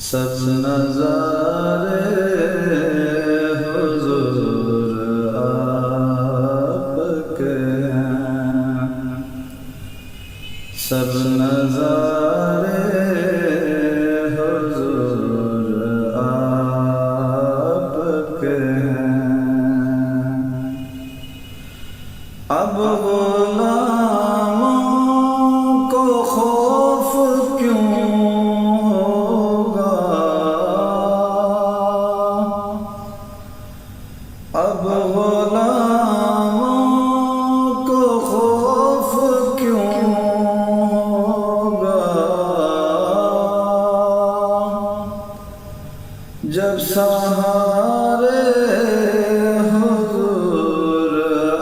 سب نظارے حضور آپ کے ہیں، سب نظارے حضور آپ کے ہیں۔ اب غلاموں کو خوف کیوں ہوگا، اب غلاموں کو خوف کیوں ہوگا، جب سہارے حضور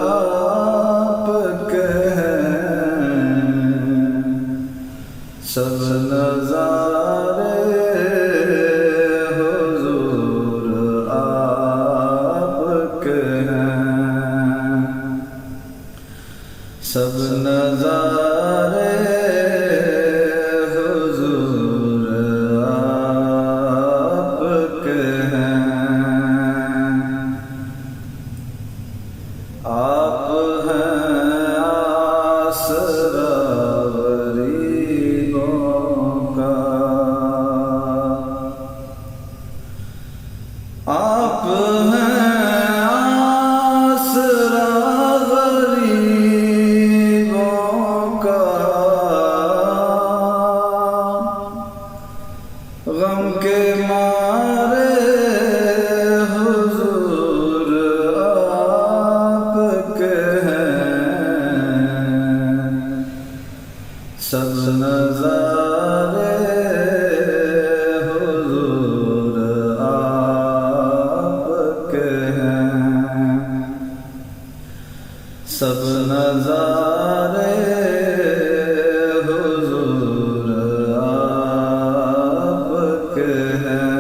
آپ کے ہیں، سب نظارے حضور آپ کے ہیں، سب نظارے حضور آپ کے ہیں۔ آپ ہیں آسرا غریبوں کا، آپ ہیں آسرا غریبوں کا، غم کے مارے حضور آپ کے ہیں، سب نظارے حضور آپ کے ہیں، سب نظارے حضور آپ کے ہیں۔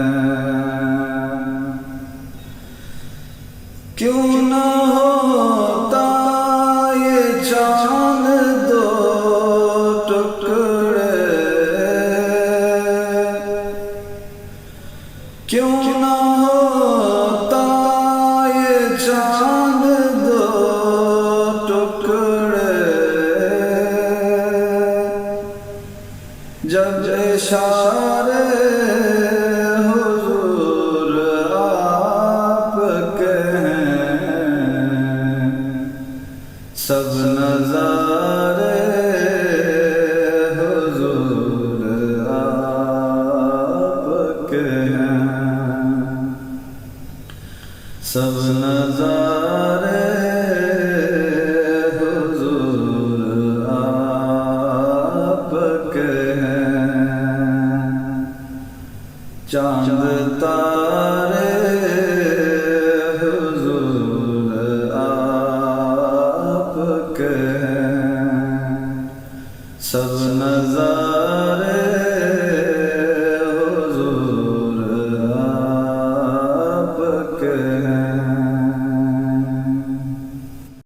کیوں نہ ہوتا یہ چاند دو ٹکڑے، کیوں نہ